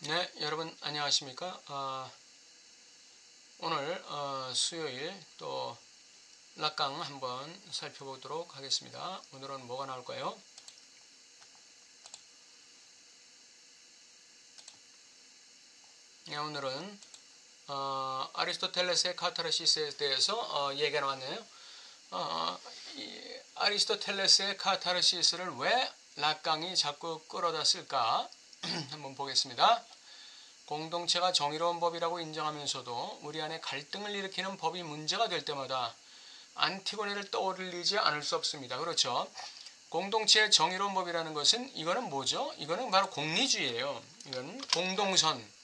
네, 여러분 안녕하십니까? 오늘 수요일 또 락강 한번 살펴보도록 하겠습니다. 오늘은 뭐가 나올까요? 네, 오늘은 아리스토텔레스의 카타르시스에 대해서 얘기가 나왔네요. 아리스토텔레스의 카타르시스를 왜 락강이 자꾸 끌어다 쓸까? 한번 보겠습니다. 공동체가 정의로운 법이라고 인정하면서도 우리 안에 갈등을 일으키는 법이 문제가 될 때마다 안티고네를 떠올리지 않을 수 없습니다. 그렇죠? 공동체의 정의로운 법이라는 것은 이거는 뭐죠? 이거는 바로 공리주의예요. 이건 공동선.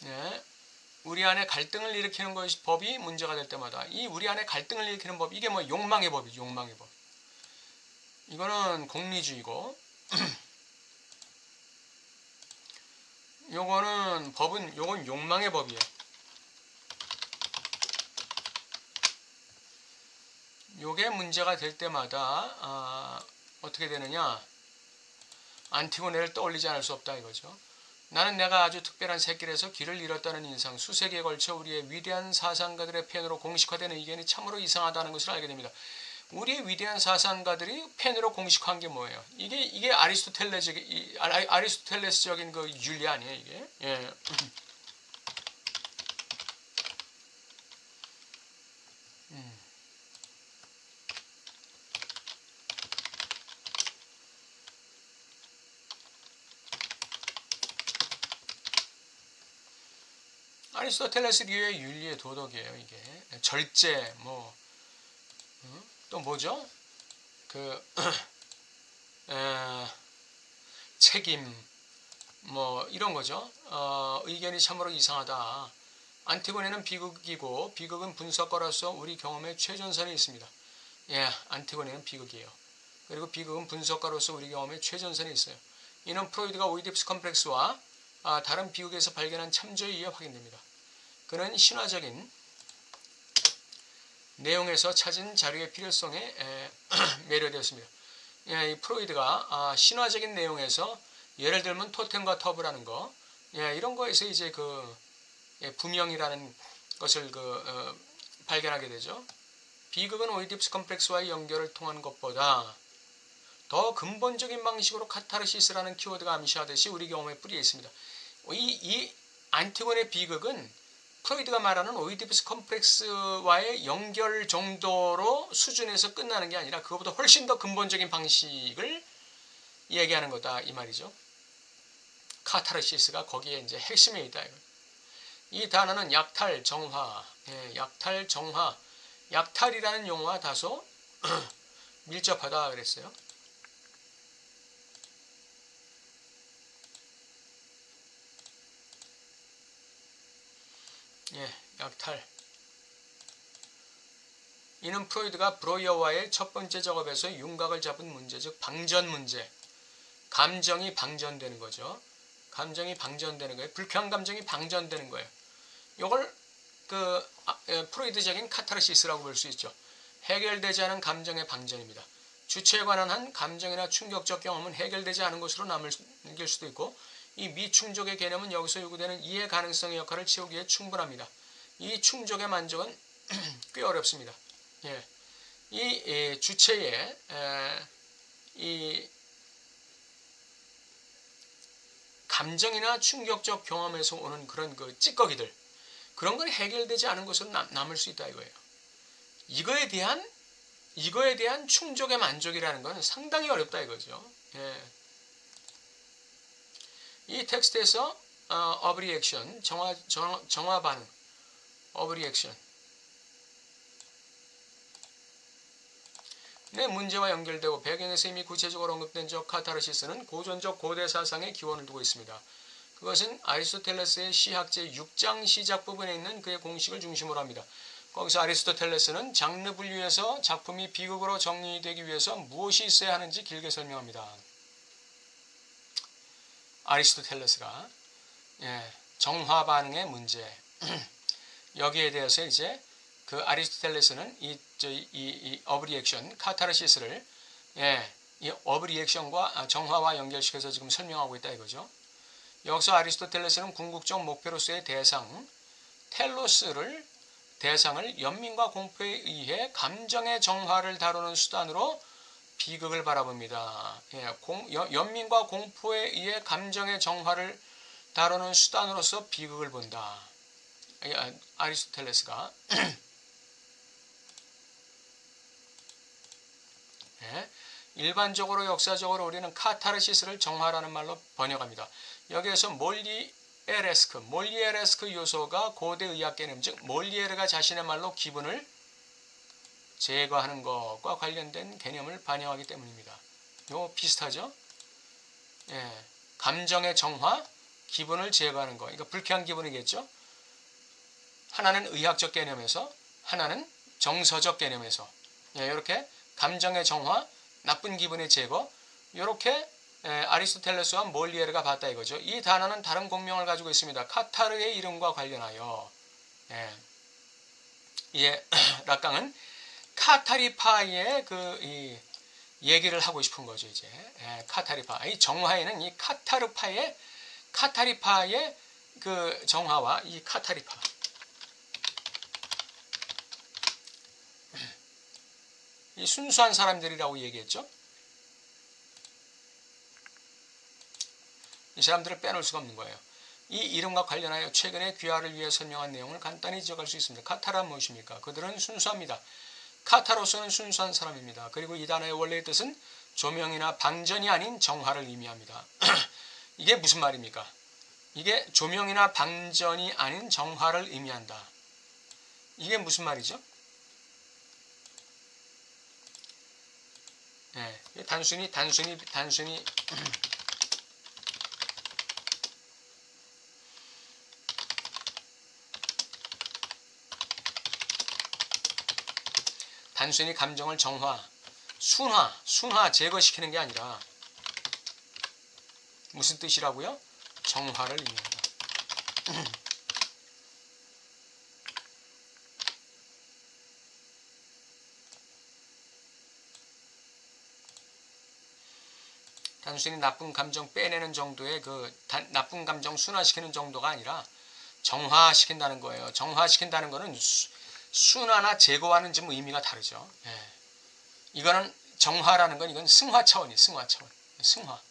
네. 우리 안에 갈등을 일으키는 것이 법이 문제가 될 때마다 이 우리 안에 갈등을 일으키는 법, 이게 뭐 욕망의 법이죠. 욕망의 법. 이거는 공리주의고 요건 욕망의 법이에요. 요게 문제가 될 때마다 어떻게 되느냐? 안티고네를 떠올리지 않을 수 없다 이거죠. 나는 내가 아주 특별한 새길에서 길을 잃었다는 인상, 수세기에 걸쳐 우리의 위대한 사상가들의 펜으로 공식화된 의견이 참으로 이상하다는 것을 알게 됩니다. 우리의 위대한 사상가들이 펜으로 공식화한 게 뭐예요? 이게 아리스토텔레스적인 그 윤리 아니에요, 이게? 예. 아리스토텔레스류의 윤리의 도덕이에요, 이게. 절제, 또 뭐죠? 책임, 이런 거죠. 의견이 참으로 이상하다. 안티고네는 비극이고, 비극은 분석가로서 우리 경험의 최전선에 있습니다. 예, 안티고네는 비극이에요. 그리고 비극은 분석가로서 우리 경험의 최전선에 있어요. 이는 프로이드가 오이디푸스 컴플렉스와 다른 비극에서 발견한 참조에 의해 확인됩니다. 그는 신화적인 내용에서 찾은 자료의 필요성에 매료되었습니다. 이 프로이드가 신화적인 내용에서 예를 들면 토템과 터브라는 거, 이런 거에서 이제 부명이라는 것을 발견하게 되죠. 비극은 오이디푸스 컴플렉스와의 연결을 통한 것보다 더 근본적인 방식으로 카타르시스라는 키워드가 암시하듯이 우리 경험의 뿌리에 있습니다. 이 안티고네 비극은 프로이드가 말하는 오이디푸스 컴플렉스와의 연결 정도로 수준에서 끝나는 게 아니라 그것보다 훨씬 더 근본적인 방식을 얘기하는 거다 이 말이죠. 카타르시스가 거기에 이제 핵심에 있다. 이 단어는 약탈, 정화, 약탈, 정화, 약탈이라는 용어와 다소 밀접하다 그랬어요. 약탈. 이는 프로이드가 브로이어와의 첫 번째 작업에서 윤곽을 잡은 문제, 즉 방전 문제. 감정이 방전되는 거죠. 감정이 방전되는 거예요. 불쾌한 감정이 방전되는 거예요. 이걸 프로이드적인 카타르시스라고 볼 수 있죠. 해결되지 않은 감정의 방전입니다. 주체에 관한 한 감정이나 충격적 경험은 해결되지 않은 것으로 남을 수도 있고, 이 미충족의 개념은 여기서 요구되는 이해 가능성의 역할을 채우기에 충분합니다. 이 충족의 만족은 꽤 어렵습니다. 이 주체의 이 감정이나 충격적 경험에서 오는 그런 찌꺼기들, 그런 건 해결되지 않은 것으로 남을 수 있다 이거예요. 이거에 대한 충족의 만족이라는 건 상당히 어렵다 이거죠. 이 텍스트에서 어브리액션, 정화 반응, 어브리액션 내 문제와 연결되고 배경에서 이미 구체적으로 언급된 저 카타르시스는 고전적 고대 사상에 기원을 두고 있습니다. 그것은 아리스토텔레스의 시학제 6장 시작 부분에 있는 그의 공식을 중심으로 합니다. 거기서 아리스토텔레스는 장르 분류에서 작품이 비극으로 정리되기 위해서 무엇이 있어야 하는지 길게 설명합니다. 아리스토텔레스가 정화 반응의 문제. 여기에 대해서 이제 그 아리스토텔레스는 이 어브리액션, 카타르시스를 이 어브리액션과 정화와 연결시켜서 지금 설명하고 있다 이거죠. 여기서 아리스토텔레스는 궁극적 목표로서의 대상을 연민과 공포에 의해 감정의 정화를 다루는 수단으로 비극을 바라봅니다. 연민과 공포에 의해 감정의 정화를 다루는 수단으로서 비극을 본다. 아리스토텔레스가 일반적으로 역사적으로 우리는 카타르시스를 정화라는 말로 번역합니다. 여기에서 몰리에레스크 요소가 고대 의학 개념, 즉 몰리에르가 자신의 말로 기분을 제거하는 것과 관련된 개념을 반영하기 때문입니다. 이거 비슷하죠? 감정의 정화, 기분을 제거하는 거. 그러니까 불쾌한 기분이겠죠? 하나는 의학적 개념에서, 하나는 정서적 개념에서. 이렇게 감정의 정화, 나쁜 기분의 제거, 이렇게 아리스토텔레스와 몰리에르가 봤다 이거죠. 이 단어는 다른 공명을 가지고 있습니다. 카타르의 이름과 관련하여 락강은 카타리파의 이 얘기를 하고 싶은 거죠. 이제 카타리파, 이 정화에는 이 카타리파의 그 정화와 이 카타리파, 이 순수한 사람들이라고 얘기했죠. 이 사람들을 빼놓을 수가 없는 거예요. 이 이름과 관련하여 최근에 귀화를 위해 설명한 내용을 간단히 지적할 수 있습니다. 카타란 무엇입니까? 그들은 순수합니다. 카타로서는 순수한 사람입니다. 그리고 이 단어의 원래의 뜻은 조명이나 방전이 아닌 정화를 의미합니다. 이게 무슨 말입니까? 이게 조명이나 방전이 아닌 정화를 의미한다. 이게 무슨 말이죠? 단순히 감정을 정화, 순화 제거시키는 게 아니라 무슨 뜻이라고요? 정화를 의미한다. 단순히 나쁜 감정 빼내는 정도의 나쁜 감정 순화시키는 정도가 아니라 정화시킨다는 거예요. 정화시킨다는 거는 순화나 제거와는 좀 의미가 다르죠. 이거는 정화라는 건 이건 승화 차원이에요. 승화.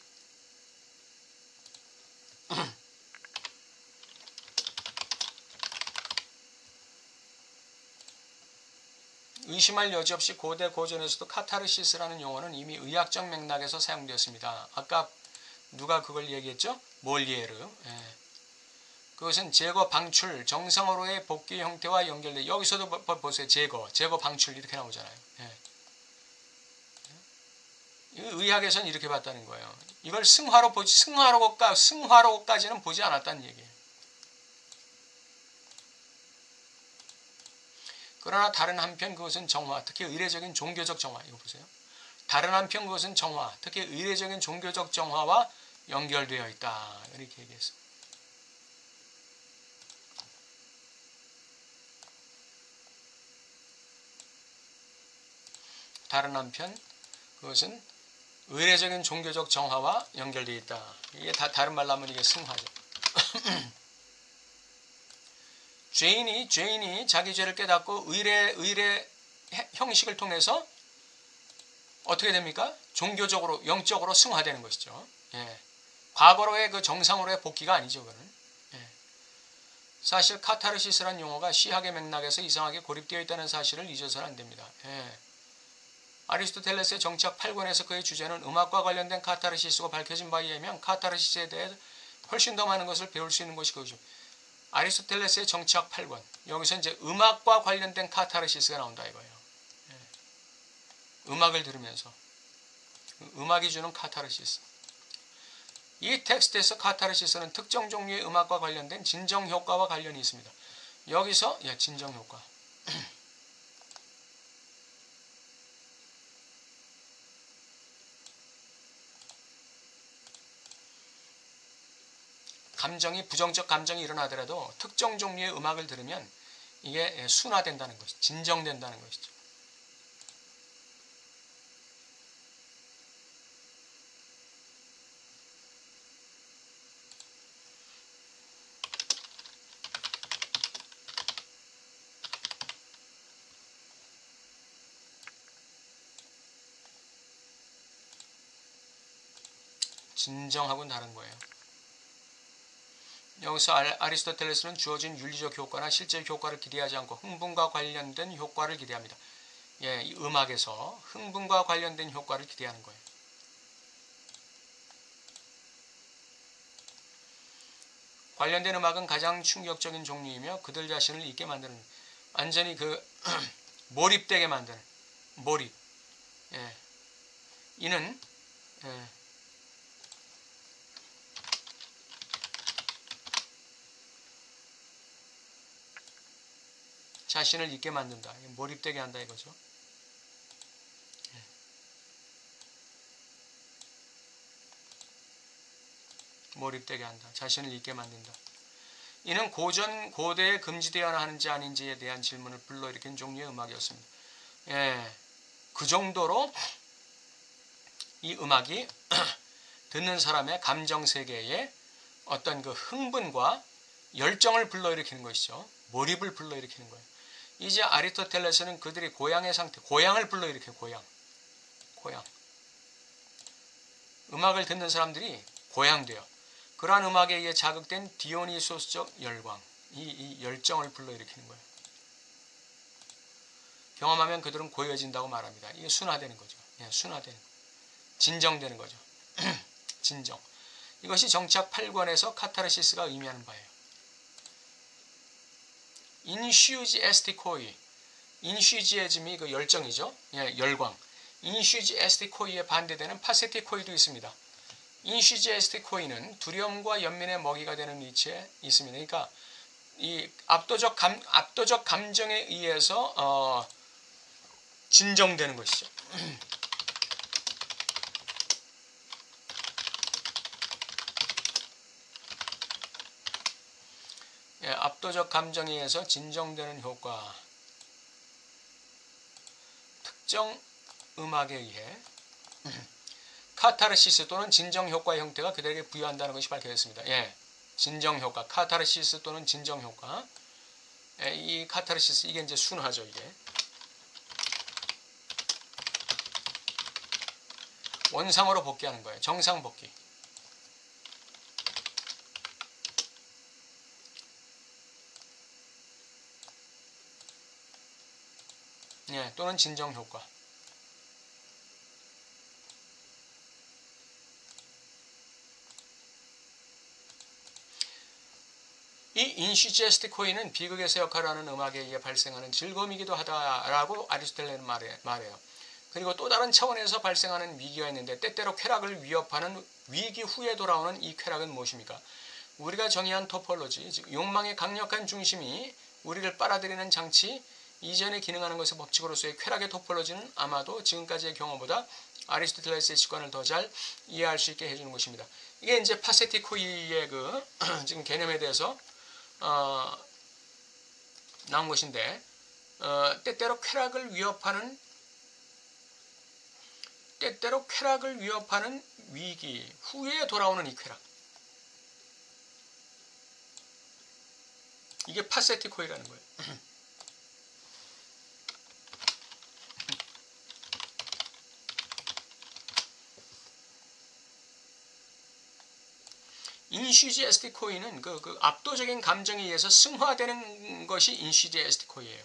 의심할 여지 없이 고대 고전에서도 카타르시스라는 용어는 이미 의학적 맥락에서 사용되었습니다. 아까 누가 그걸 얘기했죠? 몰리에르. 그것은 제거, 방출, 정상으로의 복귀 형태와 연결돼. 여기서도 보세요. 제거, 방출 이렇게 나오잖아요. 의학에서는 이렇게 봤다는 거예요. 이걸 승화로까지는 보지 않았다는 얘기예요. 그러나 다른 한편 그것은 정화, 특히 의례적인 종교적 정화. 이거 보세요. 다른 한편 그것은 정화, 특히 의례적인 종교적 정화와 연결되어 있다. 이렇게 얘기했어요. 다른 한편 그것은 의례적인 종교적 정화와 연결되어 있다. 이게 다른 말로 하면 이게 승화죠. 죄인이 자기 죄를 깨닫고 의례 형식을 통해서 어떻게 됩니까? 종교적으로, 영적으로 승화되는 것이죠. 과거로의 그 정상으로의 복귀가 아니죠. 그거는. 사실 카타르시스란 용어가 시학의 맥락에서 이상하게 고립되어 있다는 사실을 잊어서는 안 됩니다. 아리스토텔레스의 정치학 8권에서 그의 주제는 음악과 관련된 카타르시스가 밝혀진 바에 의하면 카타르시스에 대해 훨씬 더 많은 것을 배울 수 있는 것이 그것이죠. 아리스토텔레스의 정치학 8권. 여기서 이제 음악과 관련된 카타르시스가 나온다 이거예요. 음악을 들으면서 음악이 주는 카타르시스. 이 텍스트에서 카타르시스는 특정 종류의 음악과 관련된 진정 효과와 관련이 있습니다. 여기서 진정 효과. 감정이 부정적 감정이 일어나더라도 특정 종류의 음악을 들으면 이게 순화된다는 것이죠. 진정된다는 것이죠. 진정하고는 다른 거예요. 여기서 아리스토텔레스는 주어진 윤리적 효과나 실제 효과를 기대하지 않고 흥분과 관련된 효과를 기대합니다. 예, 이 음악에서 흥분과 관련된 효과를 기대하는 거예요. 관련된 음악은 가장 충격적인 종류이며 그들 자신을 잊게 만드는, 완전히 몰입되게 만드는, 몰입. 예. 이는 자신을 잊게 만든다. 몰입되게 한다 이거죠. 몰입되게 한다. 자신을 잊게 만든다. 이는 고대에 금지되어야 하는지 아닌지에 대한 질문을 불러일으킨 종류의 음악이었습니다. 예, 그 정도로 이 음악이 듣는 사람의 감정세계에 어떤 그 흥분과 열정을 불러일으키는 것이죠. 몰입을 불러일으키는 거예요. 이제 아리스토텔레스는 그들이 고양의 상태, 고양을 불러일으켜요. 고양. 음악을 듣는 사람들이 고양돼요. 그러한 음악에 의해 자극된 디오니소스적 열광, 이 열정을 불러일으키는 거예요. 경험하면 그들은 고여진다고 말합니다. 이게 순화되는 거죠. 예, 순화되는 거. 진정되는 거죠. 진정. 이것이 정치학 8권에서 카타르시스가 의미하는 바예요. 인슈지에스티코이, 인슈지에즘이 그 열정이죠. 예, 열광. 인슈지에스티코이에 반대되는 파세티코이도 있습니다. 인슈지에스티코이는 두려움과 연민의 먹이가 되는 위치에 있습니다. 그러니까 이 압도적 감정에 의해서 진정되는 것이죠. 예, 압도적 감정에 의해서 진정되는 효과. 특정 음악에 의해 카타르시스 또는 진정효과 형태가 그들에게 부여한다는 것이 밝혀졌습니다. 예, 진정효과, 카타르시스 또는 진정효과. 예, 이 카타르시스, 이게 이제 순화죠, 이게. 원상으로 복귀하는 거예요. 정상 복귀. 예, 또는 진정효과. 이 인슈제스티코이는 비극에서 역할을 하는 음악에 의해 발생하는 즐거움이기도 하다라고 아리스토텔레는 말해요. 그리고 또 다른 차원에서 발생하는 위기가 있는데 때때로 쾌락을 위협하는 위기 후에 돌아오는 이 쾌락은 무엇입니까? 우리가 정의한 토폴로지, 즉 욕망의 강력한 중심이 우리를 빨아들이는 장치, 이전에 기능하는 것의 법칙으로서의 쾌락의 토폴로지는 아마도 지금까지의 경험보다 아리스토텔레스의 직관을 더 잘 이해할 수 있게 해주는 것입니다. 이게 이제 파세티코이의 지금 개념에 대해서 나온 것인데, 때때로 쾌락을 위협하는 위기 후에 돌아오는 이 쾌락, 이게 파세티코이라는 거예요. 인슈지에스티코이는 그 압도적인 감정에 의해서 승화되는 것이 인슈지에스티코이예요.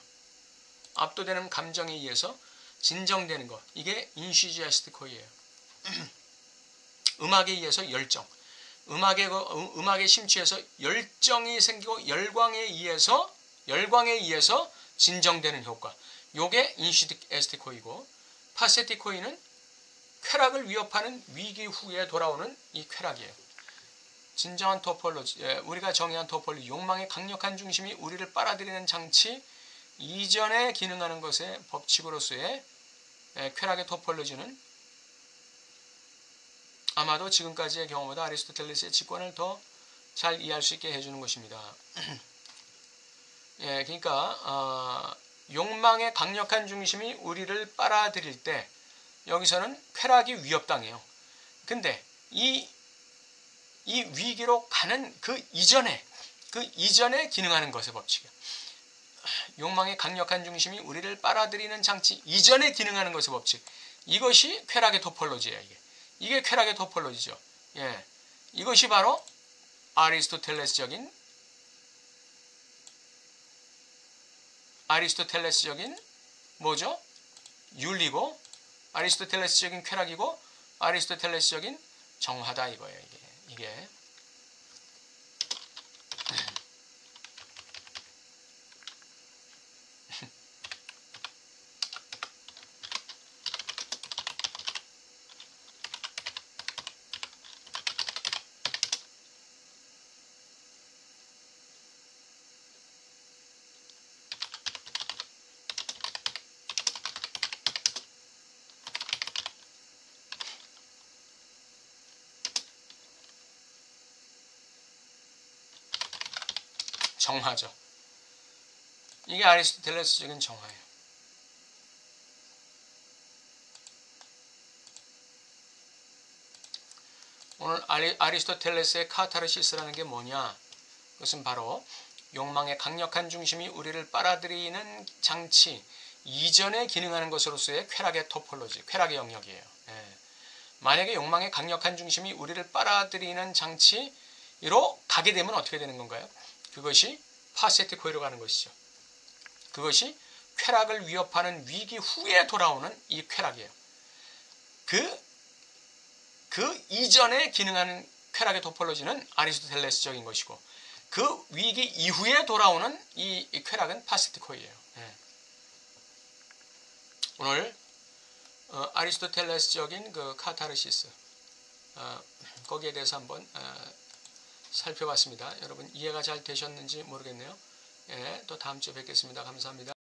압도되는 감정에 의해서 진정되는 것, 이게 인슈지에스티코이예요. 음악에 의해서 열정, 음악에 심취해서 열정이 생기고 열광에 의해서 진정되는 효과, 요게 인슈지에스티코이고, 파세티코이는 쾌락을 위협하는 위기 후에 돌아오는 이 쾌락이에요. 진정한 토폴로지, 우리가 정의한 토폴로지, 욕망의 강력한 중심이 우리를 빨아들이는 장치, 이전에 기능하는 것의 법칙으로서의 쾌락의 토폴로지는 아마도 지금까지의 경험보다 아리스토텔레스의 직관을 더 잘 이해할 수 있게 해주는 것입니다. 예, 그러니까 욕망의 강력한 중심이 우리를 빨아들일 때 여기서는 쾌락이 위협당해요. 근데 이 위기로 가는 그 이전에 기능하는 것의 법칙이에요. 욕망의 강력한 중심이 우리를 빨아들이는 장치 이전에 기능하는 것의 법칙. 이것이 쾌락의 토폴로지예요. 이게 쾌락의 토폴로지죠. 예, 이것이 바로 아리스토텔레스적인 뭐죠? 윤리고 아리스토텔레스적인 쾌락이고 아리스토텔레스적인 정화다 이거예요. 이게. 정화죠. 이게 아리스토텔레스적인 정화예요. 오늘 아리스토텔레스의 카타르시스라는 게 뭐냐? 그것은 바로 욕망의 강력한 중심이 우리를 빨아들이는 장치 이전에 기능하는 것으로서의 쾌락의 토폴로지, 쾌락의 영역이에요. 예. 만약에 욕망의 강력한 중심이 우리를 빨아들이는 장치로 가게 되면 어떻게 되는 건가요? 그것이 파세티코이로 가는 것이죠. 그것이 쾌락을 위협하는 위기 후에 돌아오는 이 쾌락이에요. 그 이전에 기능하는 쾌락의 토폴로지는 아리스토텔레스적인 것이고 그 위기 이후에 돌아오는 이 쾌락은 파세티코이예요. 네. 오늘 아리스토텔레스적인 그 카타르시스 거기에 대해서 한번 살펴봤습니다. 여러분 이해가 잘 되셨는지 모르겠네요. 예, 또 다음 주에 뵙겠습니다. 감사합니다.